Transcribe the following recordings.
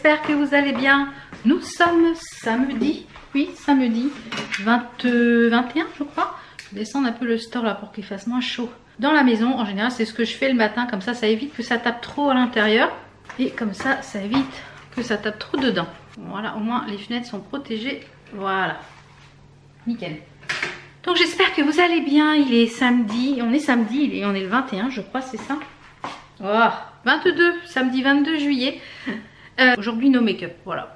j'espère que vous allez bien. Nous sommes samedi, oui samedi 21 je crois. Je vais descendre un peu le store là pour qu'il fasse moins chaud. Dans la maison, en général c'est ce que je fais le matin, comme ça évite que ça tape trop à l'intérieur. Et comme ça évite que ça tape trop dedans. Voilà, au moins les fenêtres sont protégées, voilà. Nickel. Donc j'espère que vous allez bien, il est samedi, on est le 21 je crois, c'est ça. Oh, 22, samedi 22 juillet. Aujourd'hui no make-up, voilà.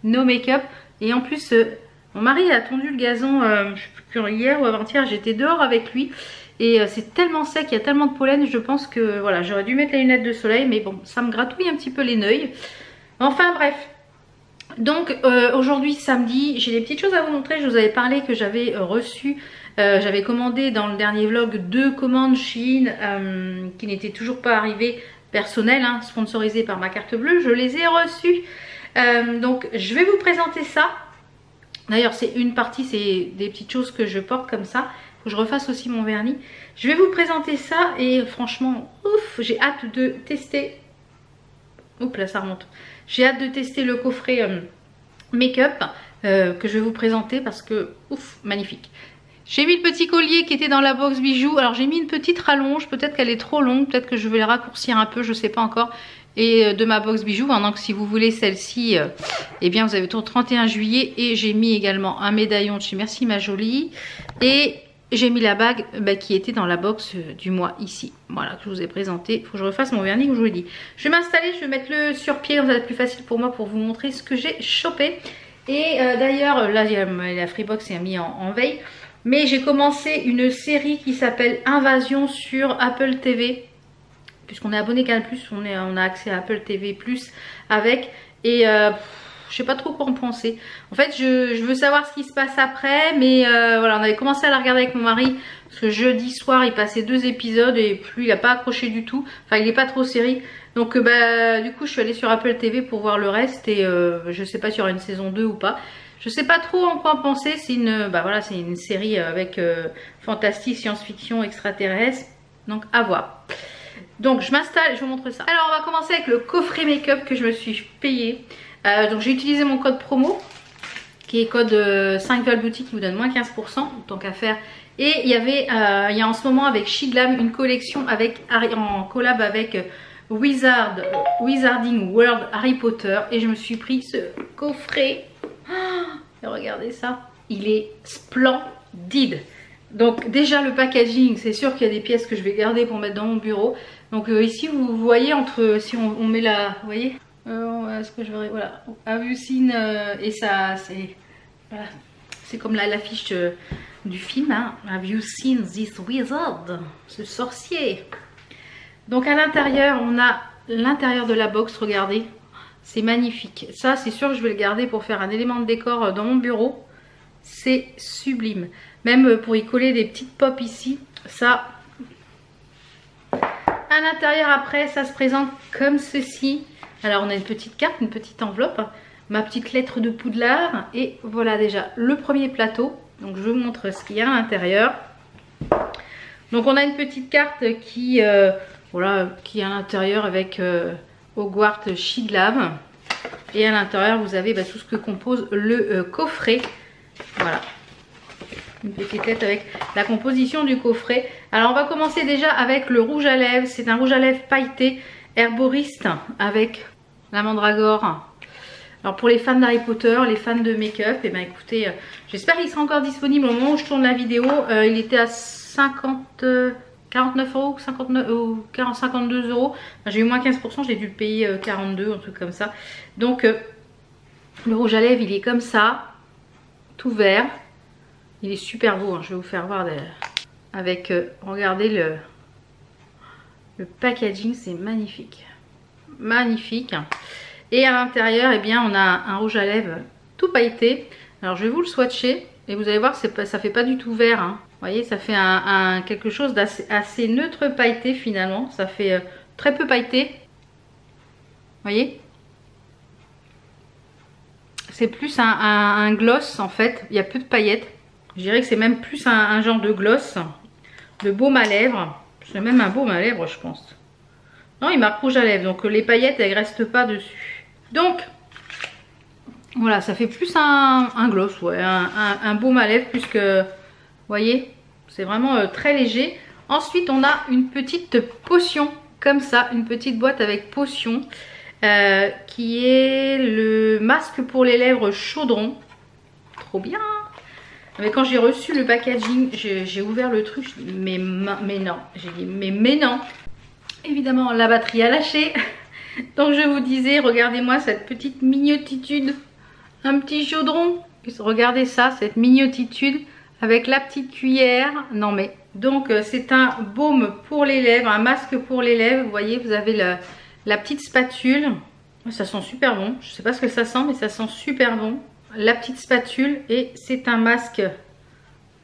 No make-up. Et en plus, mon mari a tondu le gazon, je sais plus, hier ou avant-hier, j'étais dehors avec lui. Et c'est tellement sec, il y a tellement de pollen, je pense que voilà, j'aurais dû mettre les lunettes de soleil. Mais bon, ça me gratouille un petit peu les neuils. Enfin bref. Donc aujourd'hui samedi, j'ai des petites choses à vous montrer. Je vous avais parlé que j'avais reçu, j'avais commandé dans le dernier vlog 2 commandes Shein qui n'étaient toujours pas arrivées, personnelles, hein, sponsorisées par ma carte bleue. Je les ai reçues. Donc je vais vous présenter ça. D'ailleurs c'est une partie, c'est des petites choses que je porte comme ça. Faut que je refasse aussi mon vernis. Je vais vous présenter ça et franchement, ouf, j'ai hâte de tester. Oups là ça remonte. J'ai hâte de tester le coffret make-up que je vais vous présenter parce que ouf, magnifique. J'ai mis le petit collier qui était dans la box bijoux. Alors j'ai mis une petite rallonge, peut-être qu'elle est trop longue, peut-être que je vais les raccourcir un peu, je sais pas encore. Et de ma box bijoux, maintenant que si vous voulez celle-ci, eh bien vous avez au 31 juillet. Et j'ai mis également un médaillon de chez Merci Ma Jolie. Et j'ai mis la bague qui était dans la box du mois ici. Voilà, que je vous ai présenté. Il faut que je refasse mon vernis, comme je vous l'ai dit. Je vais m'installer, je vais mettre le sur pied. Ça va être plus facile pour moi pour vous montrer ce que j'ai chopé. Et d'ailleurs, là, il y a la Freebox est mis en veille. Mais j'ai commencé une série qui s'appelle Invasion sur Apple TV. Puisqu'on est abonné Canal+, on a accès à Apple TV+, avec. Et je sais pas trop quoi en penser. En fait, je veux savoir ce qui se passe après. Mais voilà, on avait commencé à la regarder avec mon mari. Parce que jeudi soir, il passait 2 épisodes. Et puis, il n'a pas accroché du tout. Enfin, il n'est pas trop série. Donc, du coup, je suis allée sur Apple TV pour voir le reste. Et je sais pas s'il y aura une saison 2 ou pas. Je sais pas trop en quoi en penser. C'est une, voilà, c'est une série avec fantastique, science-fiction, extraterrestre. Donc, à voir. Donc, je m'installe et je vous montre ça. Alors, on va commencer avec le coffret make-up que je me suis payé. Donc j'ai utilisé mon code promo qui est code 5 boutique qui vous donne moins 15%, tant qu'à faire. Et il y avait, il y a en ce moment avec Shiglam une collection avec en collab avec Wizarding World Harry Potter. Et je me suis pris ce coffret. Oh, regardez ça, il est splendide. Donc déjà le packaging, c'est sûr qu'il y a des pièces que je vais garder pour mettre dans mon bureau. Donc ici vous voyez entre, si on met la, vous voyez. Ce que je verrai, voilà, Have you seen et ça c'est voilà, c'est comme l'affiche du film, hein. Have you seen this wizard, ce sorcier. Donc à l'intérieur on a l'intérieur de la box, regardez, c'est magnifique. Ça c'est sûr que je vais le garder pour faire un élément de décor dans mon bureau. C'est sublime, même pour y coller des petites pop ici. Ça à l'intérieur après ça se présente comme ceci. Alors on a une petite carte, une petite enveloppe, ma petite lettre de Poudlard. Et voilà déjà le premier plateau. Donc je vous montre ce qu'il y a à l'intérieur. Donc on a une petite carte qui, voilà, qui est à l'intérieur avec Hogwarts Shiglam. Et à l'intérieur vous avez tout ce que compose le coffret. Voilà. Une petite lettre avec la composition du coffret. Alors on va commencer déjà avec le rouge à lèvres. C'est un rouge à lèvres pailleté herboriste avec la mandragore. Alors pour les fans d'Harry Potter, les fans de make-up, et ben écoutez, j'espère qu'il sera encore disponible au moment où je tourne la vidéo. Il était à 49 euros, 59 ou 52 euros. Enfin, j'ai eu moins 15%, j'ai dû le payer 42, un truc comme ça. Donc le rouge à lèvres il est comme ça, tout vert. Il est super beau, hein. Je vais vous faire voir avec, regardez le packaging, c'est magnifique. Magnifique. Et à l'intérieur, eh bien, on a un rouge à lèvres tout pailleté. Alors, je vais vous le swatcher. Et vous allez voir, ça fait pas du tout vert. Hein. Vous voyez, ça fait quelque chose d'assez neutre pailleté finalement. Ça fait très peu pailleté. Vous voyez? C'est plus un gloss en fait. Il y a peu de paillettes. Je dirais que c'est même plus un genre de gloss. De baume à lèvres. C'est même un baume à lèvres, je pense. Non, il marque rouge à lèvres. Donc les paillettes, elles ne restent pas dessus. Donc voilà, ça fait plus un gloss, ouais, un baume à lèvres plus que, vous voyez, c'est vraiment très léger. Ensuite on a une petite potion comme ça, une petite boîte avec potion qui est le masque pour les lèvres chaudron. Trop bien. Mais quand j'ai reçu le packaging, j'ai ouvert le truc, je dis mais non, j'ai dit mais non. Évidemment la batterie a lâché. Donc je vous disais, regardez-moi cette petite mignotitude, un petit chaudron. Regardez ça, cette mignotitude avec la petite cuillère. Non mais, donc c'est un baume pour les lèvres, un masque pour les lèvres. Vous voyez, vous avez la petite spatule. Ça sent super bon. Je sais pas ce que ça sent, mais ça sent super bon. La petite spatule et c'est un masque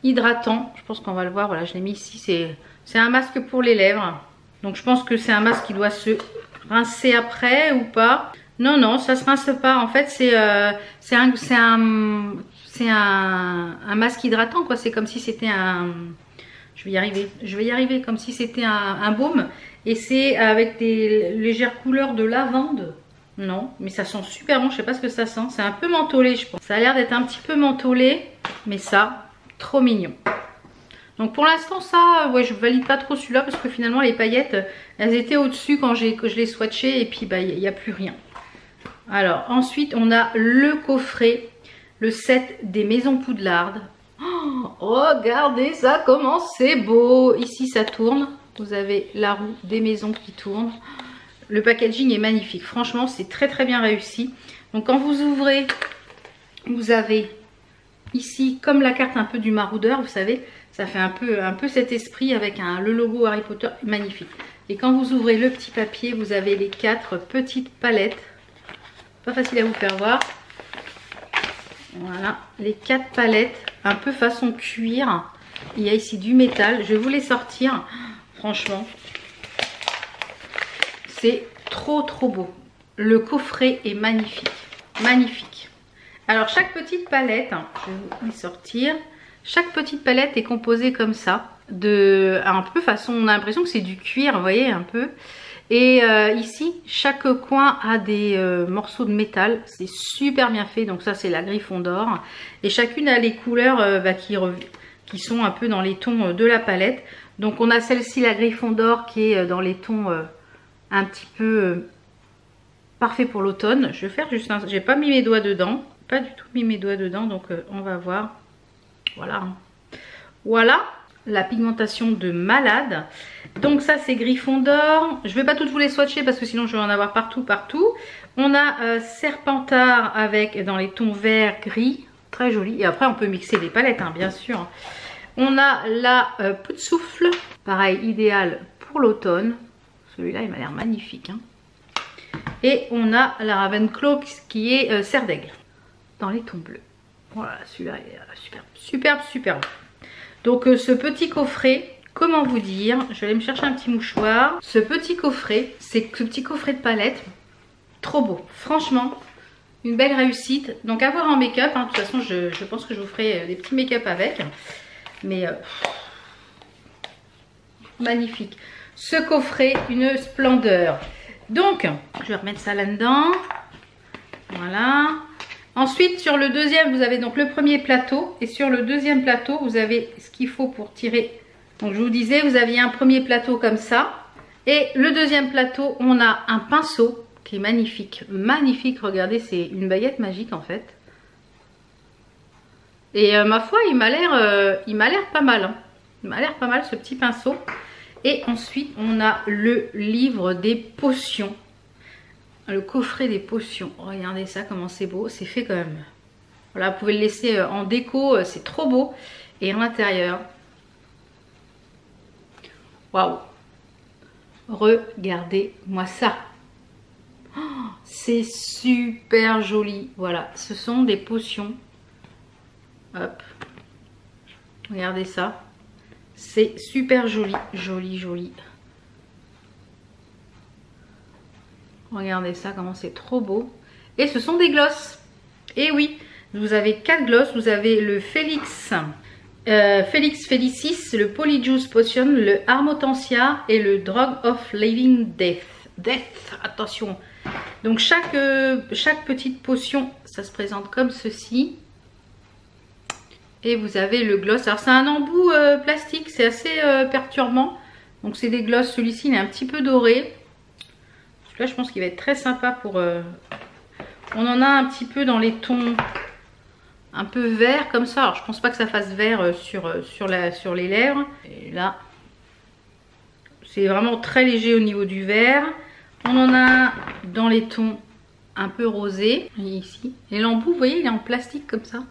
hydratant. Je pense qu'on va le voir. Voilà, je l'ai mis ici. C'est un masque pour les lèvres. Donc je pense que c'est un masque qui doit se rincer après ou pas. Non, non, ça se rince pas. En fait, c'est un masque hydratant, quoi. C'est comme si c'était un... Je vais y arriver. Comme si c'était un baume. Et c'est avec des légères couleurs de lavande. Non, mais ça sent super bon. Je sais pas ce que ça sent. C'est un peu mentholé, je pense. Ça a l'air d'être un petit peu mentholé. Mais ça, trop mignon. Donc pour l'instant ça, ouais, je valide pas trop celui-là parce que finalement les paillettes, elles étaient au-dessus quand je l'ai swatché et puis bah il n'y a plus rien. Alors ensuite on a le coffret, le set des maisons Poudlard. Oh, regardez ça comment c'est beau. Ici ça tourne, vous avez la roue des maisons qui tourne. Le packaging est magnifique, franchement c'est très très bien réussi. Donc quand vous ouvrez, vous avez ici comme la carte un peu du maraudeur, vous savez. Ça fait un peu cet esprit avec le logo Harry Potter, magnifique. Et quand vous ouvrez le petit papier, vous avez les 4 petites palettes. Pas facile à vous faire voir. Voilà, les 4 palettes, un peu façon cuir. Il y a ici du métal. Je vais vous les sortir. Franchement, c'est trop trop beau. Le coffret est magnifique. Magnifique. Alors chaque petite palette, je vais vous les sortir. Chaque petite palette est composée comme ça, un peu façon, on a l'impression que c'est du cuir, vous voyez, un peu. Et ici, chaque coin a des morceaux de métal, c'est super bien fait, donc ça c'est la Griffon d'or. Et chacune a les couleurs qui sont un peu dans les tons de la palette. Donc on a celle-ci, la Griffon d'or, qui est dans les tons un petit peu parfait pour l'automne. Je vais faire juste un... J'ai pas mis mes doigts dedans, pas du tout mis mes doigts dedans, donc on va voir. Voilà, voilà la pigmentation de malade. Donc ça c'est Griffon d'or. Je vais pas toutes vous les swatcher parce que sinon je vais en avoir partout. On a Serpentard avec dans les tons vert gris, très joli. Et après on peut mixer les palettes, hein, bien sûr. On a la Pout-Souffle, pareil, idéal pour l'automne. Celui-là il m'a l'air magnifique, hein. Et on a la Ravenclaw qui est Serre d'Aigle dans les tons bleus. Voilà, celui-là est superbe, superbe. Donc ce petit coffret, comment vous dire, je vais aller me chercher un petit mouchoir. Ce petit coffret, c'est ce petit coffret de palette, trop beau. Franchement, une belle réussite. Donc à voir en make-up, hein. De toute façon je pense que je vous ferai des petits make-up avec. Mais magnifique. Ce coffret, une splendeur. Donc, je vais remettre ça là-dedans. Voilà. Ensuite, sur le deuxième, vous avez donc le premier plateau. Et sur le deuxième plateau, vous avez ce qu'il faut pour tirer. Donc, je vous disais, vous aviez un premier plateau comme ça. Et le deuxième plateau, on a un pinceau qui est magnifique. Magnifique, regardez, c'est une baguette magique en fait. Et ma foi, il m'a l'air pas mal. Hein. Il m'a l'air pas mal ce petit pinceau. Et ensuite, on a le livre des potions. Le coffret des potions. Regardez ça, comment c'est beau. C'est fait quand même. Voilà, vous pouvez le laisser en déco. C'est trop beau. Et à l'intérieur. Waouh. Regardez-moi ça. Oh, c'est super joli. Voilà, ce sont des potions. Hop. Regardez ça. C'est super joli. Joli, joli. Regardez ça, comment c'est trop beau. Et ce sont des glosses. Et oui, vous avez 4 glosses. Vous avez le Felix Felicis, le Polyjuice Potion, le Armotensia et le Drug of Living Death. Attention. Donc chaque petite potion, ça se présente comme ceci. Et vous avez le gloss. Alors c'est un embout plastique, c'est assez perturbant. Donc c'est des gloss, celui-ci il est un petit peu doré. Là je pense qu'il va être très sympa pour... On en a un petit peu dans les tons un peu vert comme ça. Alors je pense pas que ça fasse vert sur les lèvres. Et là, c'est vraiment très léger au niveau du vert. On en a dans les tons un peu rosés. Ici. Et l'embout, vous voyez, il est en plastique comme ça.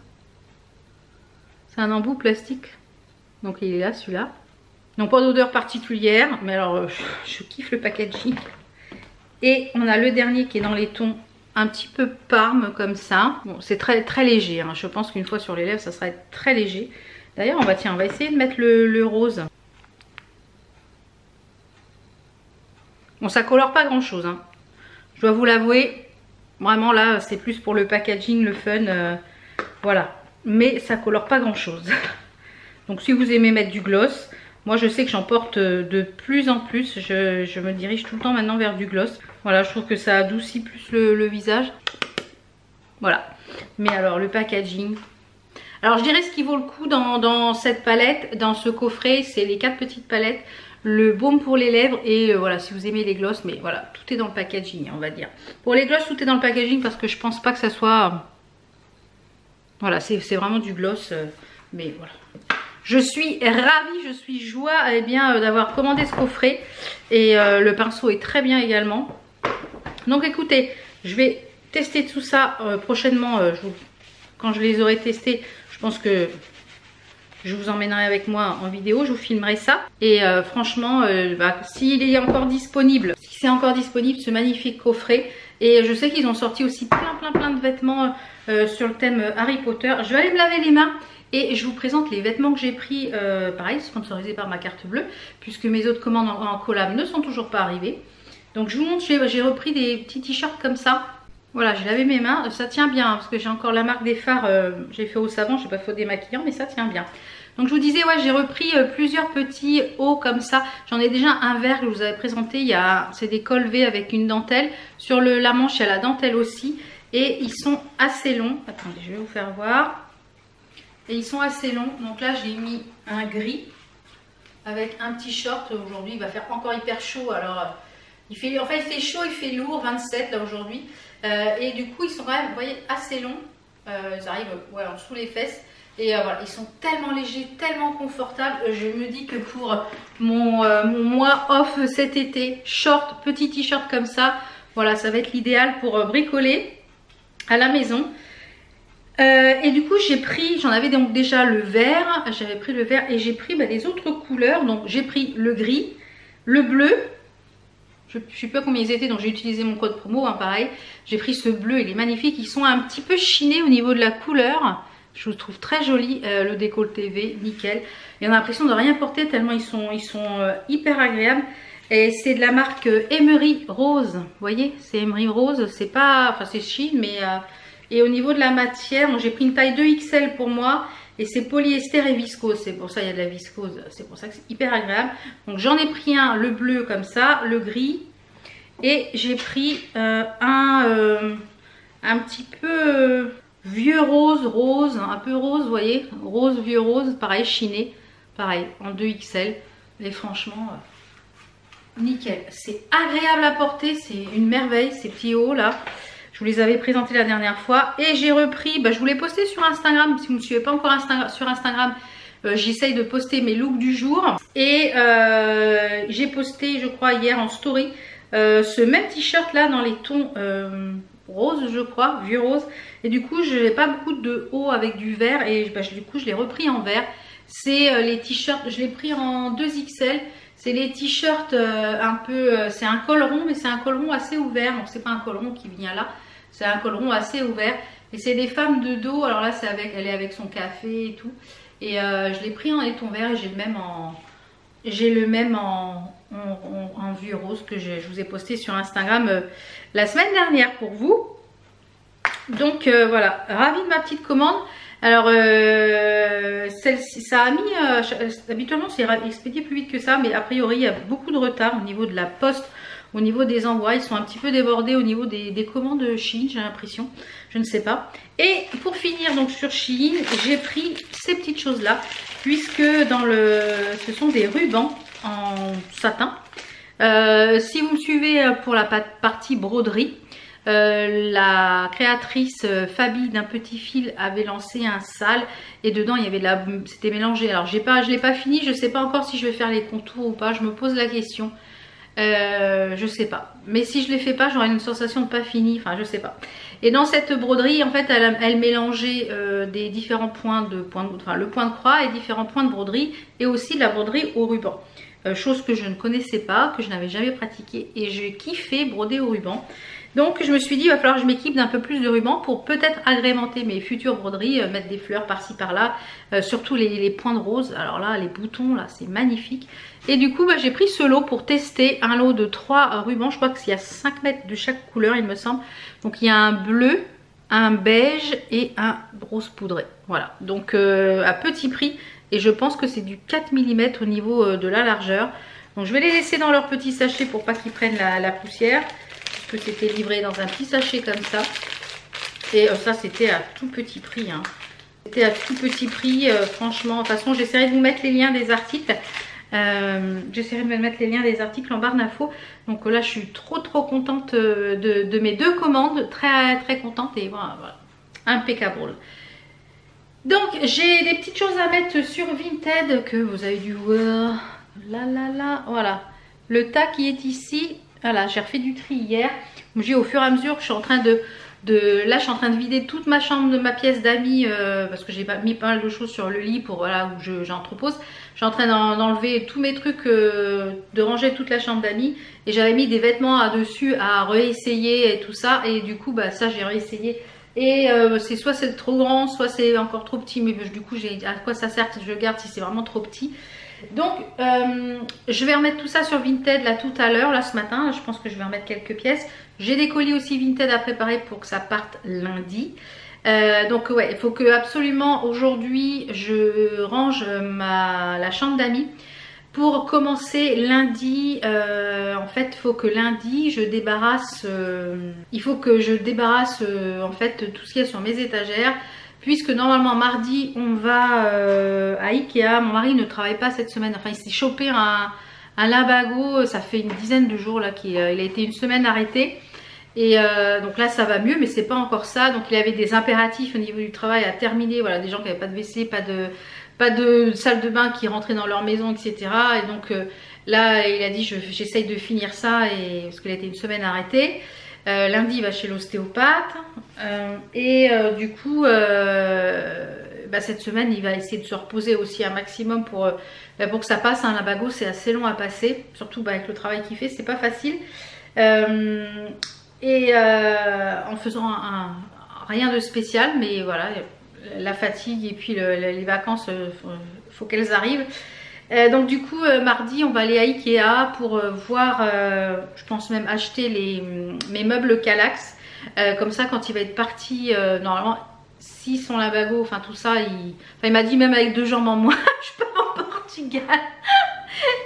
C'est un embout plastique. Donc il est là, celui-là. Donc pas d'odeur particulière. Mais alors, je kiffe le packaging. Et on a le dernier qui est dans les tons un petit peu parme comme ça. Bon, c'est très léger. Hein. Je pense qu'une fois sur les lèvres, ça sera très léger. D'ailleurs, on va essayer de mettre le rose. Bon, ça colore pas grand chose. Hein. Je dois vous l'avouer. Vraiment là, c'est plus pour le packaging, le fun. Voilà. Mais ça colore pas grand chose. Donc si vous aimez mettre du gloss, moi je sais que j'en porte de plus en plus. Je me dirige tout le temps maintenant vers du gloss. Voilà, je trouve que ça adoucit plus le visage. Voilà. Mais alors le packaging. Alors je dirais ce qui vaut le coup dans cette palette, dans ce coffret, c'est les 4 petites palettes. Le baume pour les lèvres et voilà, si vous aimez les gloss, mais voilà, tout est dans le packaging, on va dire. Pour les gloss, tout est dans le packaging parce que je pense pas que ça soit... Voilà, c'est vraiment du gloss, mais voilà. Je suis ravie, je suis joie d'avoir commandé ce coffret. Et le pinceau est très bien également. Donc écoutez, je vais tester tout ça prochainement. Quand je les aurai testés, je pense que je vous emmènerai avec moi en vidéo, je vous filmerai ça. Et franchement, s'il est encore disponible, si c'est encore disponible, ce magnifique coffret. Et je sais qu'ils ont sorti aussi plein de vêtements sur le thème Harry Potter. Je vais aller me laver les mains et je vous présente les vêtements que j'ai pris, pareil, sponsorisés par ma carte bleue, puisque mes autres commandes en collab ne sont toujours pas arrivées. Donc je vous montre, j'ai repris des petits t-shirts comme ça. Voilà, j'ai lavé mes mains, ça tient bien, parce que j'ai encore la marque des fards, j'ai fait au savon, je n'ai pas fait au démaquillant, mais ça tient bien. Donc je vous disais, ouais, j'ai repris plusieurs petits hauts comme ça. J'en ai déjà un vert que je vous avais présenté, c'est des cols V avec une dentelle. Sur la manche, il y a la dentelle aussi. Et ils sont assez longs. Attendez, je vais vous faire voir. Et ils sont assez longs. Donc là, j'ai mis un gris avec un petit short. Aujourd'hui, il va faire encore hyper chaud. Alors, il fait chaud, il fait lourd, 27 là aujourd'hui. Et du coup, ils sont quand même, vous voyez, assez longs. Ils arrivent ouais, en dessous les fesses. Et voilà, ils sont tellement légers, tellement confortables. Je me dis que pour mon mois off cet été, short, petit t-shirt comme ça, voilà, ça va être l'idéal pour bricoler à la maison. Et du coup, j'en avais donc déjà le vert, j'avais pris le vert et j'ai pris les autres couleurs. Donc j'ai pris le gris, le bleu. Je ne sais pas combien ils étaient, donc j'ai utilisé mon code promo, hein, pareil. J'ai pris ce bleu, il est magnifique. Ils sont un petit peu chinés au niveau de la couleur. Je vous trouve très joli, le décolleté V, nickel. Et on a l'impression de rien porter tellement ils sont hyper agréables. Et c'est de la marque Emery Rose. Vous voyez, c'est Emery Rose. C'est pas, enfin c'est Chine, mais et au niveau de la matière, j'ai pris une taille 2XL pour moi. Et c'est polyester et viscose. C'est pour ça qu'il y a de la viscose. C'est pour ça que c'est hyper agréable. Donc j'en ai pris un, le bleu comme ça, le gris. Et j'ai pris un petit peu... vieux rose, un peu rose, vous voyez, rose, vieux rose, pareil, chiné, pareil, en 2XL. Et franchement, nickel. C'est agréable à porter, c'est une merveille, ces petits hauts là. Je vous les avais présentés la dernière fois. Et j'ai repris, je vous l'ai posté sur Instagram. Si vous ne me suivez pas encore sur Instagram, j'essaye de poster mes looks du jour. Et j'ai posté, je crois, hier en story, ce même t-shirt là dans les tons... rose, je crois, vieux rose. Et du coup, je n'ai pas beaucoup de haut avec du vert. Et du coup, je l'ai repris en vert. C'est les t-shirts, je l'ai pris en 2XL. C'est les t-shirts un peu... c'est un col rond, mais c'est un col rond assez ouvert. Donc, c'est pas un col rond qui vient là. C'est un col rond assez ouvert. Et c'est des femmes de dos. Alors là, elle est avec son café et tout. Et je l'ai pris en laiton vert. Et j'ai le même en vieux rose que je vous ai posté sur Instagram la semaine dernière pour vous. Donc voilà, ravie de ma petite commande. Alors celle-ci, ça a mis habituellement c'est expédié plus vite que ça, mais a priori il y a beaucoup de retard au niveau de la poste au niveau des envois. Ils sont un petit peu débordés au niveau des commandes Shein, j'ai l'impression. Je ne sais pas. Et pour finir donc sur Shein, j'ai pris ces petites choses là, puisque ce sont des rubans en satin. Si vous me suivez pour la partie broderie, la créatrice Fabi d'un petit fil avait lancé un sale et dedans il y avait c'était mélangé. Alors je l'ai pas fini, je sais pas encore si je vais faire les contours ou pas, je me pose la question. Je sais pas, mais si je les fais pas, j'aurai une sensation de pas fini, enfin je sais pas. Et dans cette broderie, en fait, elle mélangeait des différents points enfin le point de croix et différents points de broderie, et aussi de la broderie au ruban. Chose que je ne connaissais pas, que je n'avais jamais pratiqué, et j'ai kiffé broder au ruban. Donc je me suis dit, il va falloir que je m'équipe d'un peu plus de ruban pour peut-être agrémenter mes futures broderies, mettre des fleurs par-ci par-là, surtout les points de rose. Alors là, les boutons, là, c'est magnifique. Et du coup, j'ai pris ce lot pour tester un lot de 3 rubans. Je crois qu'il y a 5 mètres de chaque couleur, il me semble. Donc il y a un bleu, un beige et un rose poudré. Voilà, donc à petit prix. Et je pense que c'est du 4 mm au niveau de la largeur. Donc je vais les laisser dans leur petit sachet pour pas qu'ils prennent la poussière. Parce que c'était livré dans un petit sachet comme ça. Et ça c'était à tout petit prix. Hein. C'était à tout petit prix, franchement. De toute façon, j'essaierai de vous mettre les liens des articles. En barre d'infos. Donc là, je suis trop contente de mes 2 commandes. Très contente. Et voilà. Impeccable. Donc j'ai des petites choses à mettre sur Vinted que vous avez dû voir. Voilà. Le tas qui est ici. Voilà, j'ai refait du tri hier. Au fur et à mesure, je suis en train là, je suis en train de vider toute ma chambre de ma pièce d'amis parce que j'ai mis pas mal de choses sur le lit pour voilà où j'entrepose. Je suis en train d'enlever tous mes trucs, de ranger toute la chambre d'amis, et j'avais mis des vêtements dessus à réessayer et tout ça, et du coup ça j'ai réessayé. Et soit c'est trop grand, soit c'est encore trop petit, mais du coup à quoi ça sert si je garde si c'est vraiment trop petit. Donc je vais remettre tout ça sur Vinted là tout à l'heure, là ce matin, je pense que je vais remettre quelques pièces. J'ai des colis aussi Vinted à préparer pour que ça parte lundi. Donc ouais, il faut que absolument aujourd'hui je range la chambre d'amis. Pour commencer lundi, en fait, il faut que lundi je débarrasse, en fait tout ce qu'il y a sur mes étagères, puisque normalement mardi on va à Ikea. Mon mari ne travaille pas cette semaine, enfin il s'est chopé un lumbago, ça fait une dizaine de jours là il a été une semaine arrêté. Et donc là ça va mieux, mais c'est pas encore ça. Donc il avait des impératifs au niveau du travail à terminer, voilà, des gens qui n'avaient pas de WC, pas de salle de bain qui rentraient dans leur maison, etc. Et donc là il a dit j'essaye de finir ça, parce qu'il a été une semaine arrêté. Lundi il va chez l'ostéopathe, du coup cette semaine il va essayer de se reposer aussi un maximum pour que ça passe. Un lumbago c'est assez long à passer, surtout avec le travail qu'il fait, c'est pas facile. En faisant rien de spécial, mais voilà, la fatigue et puis les vacances, faut qu'elles arrivent. Donc du coup mardi on va aller à Ikea pour voir, je pense même acheter mes meubles Kallax, comme ça quand il va être parti, normalement si son lumbago, enfin tout ça, il m'a dit même avec 2 jambes en moins je pars au Portugal.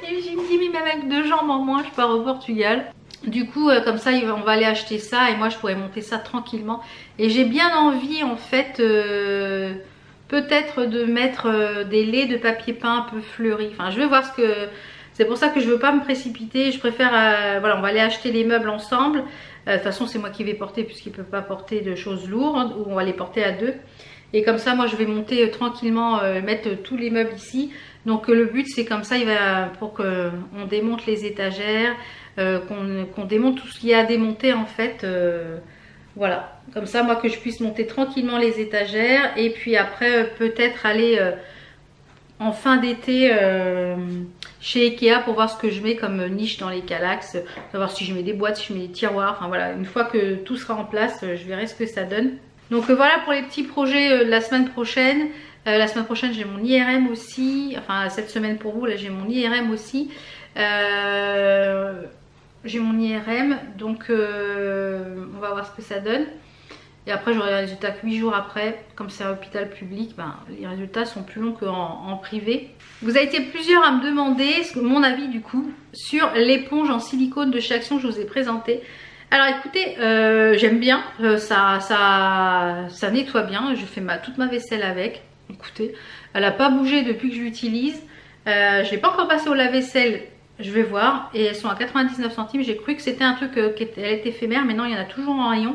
Et j'ai dit mais même avec 2 jambes en moins je pars au Portugal. Du coup comme ça on va aller acheter ça, et moi je pourrais monter ça tranquillement. Et j'ai bien envie en fait peut-être de mettre des laits de papier peint un peu fleuris. Enfin je vais voir c'est pour ça que je veux pas me précipiter. Je préfère voilà, on va aller acheter les meubles ensemble. De toute façon c'est moi qui vais porter puisqu'il ne peut pas porter de choses lourdes, ou on va les porter à 2. Et comme ça moi je vais monter tranquillement, mettre tous les meubles ici. Donc le but c'est comme ça, pour qu'on démonte les étagères, qu'on démonte tout ce qu'il y a à démonter en fait. Voilà, comme ça moi que je puisse monter tranquillement les étagères, et puis après peut-être aller en fin d'été chez Ikea pour voir ce que je mets comme niche dans les Kallax, savoir si je mets des boîtes, si je mets des tiroirs, enfin voilà, une fois que tout sera en place je verrai ce que ça donne. Donc voilà pour les petits projets de la semaine prochaine. La semaine prochaine j'ai mon IRM aussi, enfin cette semaine pour vous là j'ai mon IRM aussi. J'ai mon IRM, donc on va voir ce que ça donne. Et après j'aurai les résultats que 8 jours après. Comme c'est un hôpital public, ben, les résultats sont plus longs qu'en privé. Vous avez été plusieurs à me demander mon avis du coup sur l'éponge en silicone de chez Action que je vous ai présenté. Alors écoutez, j'aime bien, ça nettoie bien, je fais toute ma vaisselle avec. Écoutez, elle n'a pas bougé depuis que je l'utilise. Je ne l'ai pas encore passée au lave-vaisselle, je vais voir. Et elles sont à 99 centimes, j'ai cru que c'était un truc qui était éphémère, mais non, il y en a toujours en rayon.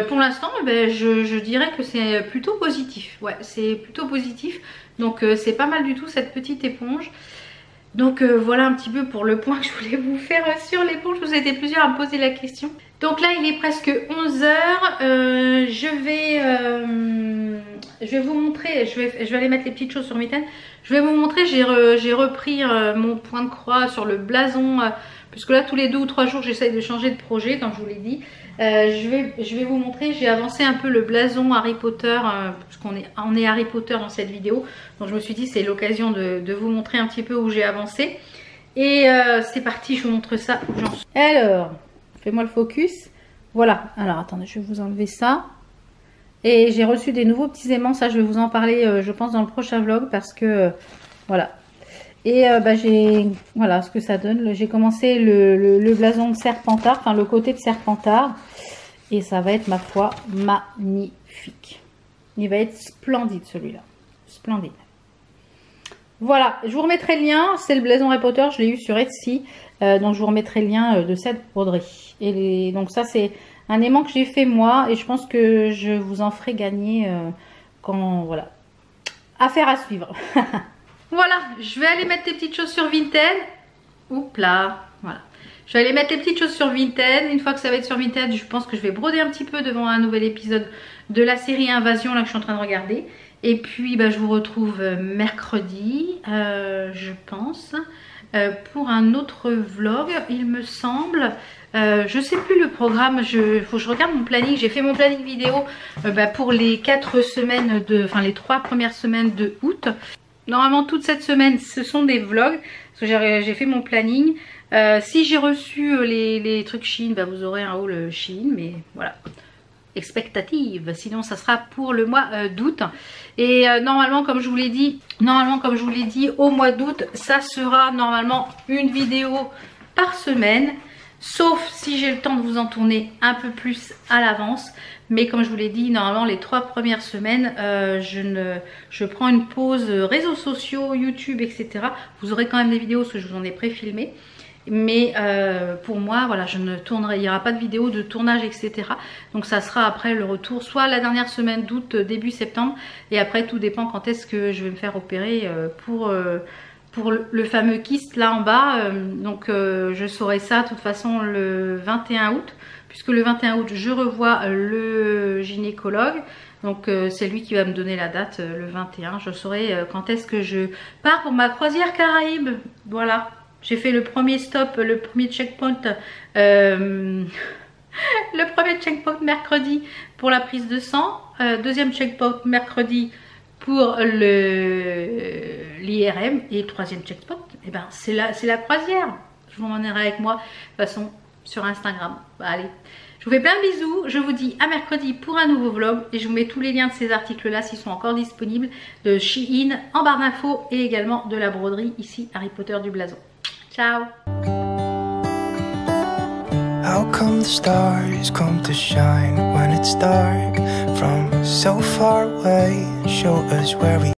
Pour l'instant, ben, je dirais que c'est plutôt positif. Ouais, c'est plutôt positif. Donc c'est pas mal du tout cette petite éponge. Donc voilà un petit peu pour le point que je voulais vous faire sur l'éponge. Vous étiez plusieurs à me poser la question. Donc là il est presque 11 h. Je vais vous montrer, je vais aller mettre les petites choses sur Mitten. Je vais vous montrer, j'ai repris mon point de croix sur le blason. Puisque là tous les 2 ou 3 jours j'essaye de changer de projet comme je vous l'ai dit. Je vais vous montrer, j'ai avancé un peu le blason Harry Potter, parce qu'on est Harry Potter dans cette vidéo. Donc je me suis dit c'est l'occasion de vous montrer un petit peu où j'ai avancé. Et c'est parti, je vous montre ça où j'en suis. Alors, fais-moi le focus. Voilà, alors attendez, je vais vous enlever ça. Et j'ai reçu des nouveaux petits aimants, ça je vais vous en parler je pense dans le prochain vlog parce que voilà. Et voilà ce que ça donne. J'ai commencé le blason de Serpentard, enfin le côté de Serpentard. Et ça va être ma foi magnifique. Il va être splendide celui-là. Splendide. Voilà, je vous remettrai le lien. C'est le blason Harry Potter, je l'ai eu sur Etsy. Donc je vous remettrai le lien de cette broderie. Et donc ça c'est un aimant que j'ai fait moi. Et je pense que je vous en ferai gagner quand... Voilà. Affaire à suivre. Voilà, je vais aller mettre les petites choses sur Vinted. Oups là, voilà. Je vais aller mettre les petites choses sur Vinted. Une fois que ça va être sur Vinted, je pense que je vais broder un petit peu devant un nouvel épisode de la série Invasion là que je suis en train de regarder. Et puis je vous retrouve mercredi, je pense, pour un autre vlog, il me semble. Je sais plus le programme, faut que je regarde mon planning. J'ai fait mon planning vidéo pour les 4 semaines enfin les 3 premières semaines de août. Normalement toute cette semaine ce sont des vlogs, parce que j'ai fait mon planning. Si j'ai reçu les trucs Shein, vous aurez un haul Shein, mais voilà. Expectative, sinon ça sera pour le mois d'août. Et normalement comme je vous l'ai dit, au mois d'août, ça sera normalement une vidéo par semaine. Sauf si j'ai le temps de vous en tourner un peu plus à l'avance. Mais comme je vous l'ai dit, normalement les 3 premières semaines, je prends une pause réseaux sociaux, YouTube, etc. Vous aurez quand même des vidéos parce que je vous en ai pré-filmé. Mais pour moi, voilà, je ne tournerai, il n'y aura pas de vidéo de tournage, etc. Donc ça sera après le retour, soit la dernière semaine d'août, début septembre. Et après, tout dépend quand est-ce que je vais me faire opérer pour le fameux kyste là en bas. Donc je saurai ça de toute façon le 21 août. Puisque le 21 août, je revois le gynécologue. Donc c'est lui qui va me donner la date, le 21. Je saurai quand est-ce que je pars pour ma croisière Caraïbes. Voilà. J'ai fait le premier stop, le premier checkpoint, le premier checkpoint mercredi pour la prise de sang. Deuxième checkpoint mercredi pour l'IRM. Et troisième checkpoint, eh ben, c'est la croisière. Je vous emmènerai avec moi de toute façon sur Instagram. Allez, je vous fais plein de bisous. Je vous dis à mercredi pour un nouveau vlog. Et je vous mets tous les liens de ces articles-là s'ils sont encore disponibles. De Shein en barre d'infos et également de la broderie ici, Harry Potter du blason. Ciao. How come the stars come to shine when it's dark from so far away? Show us where we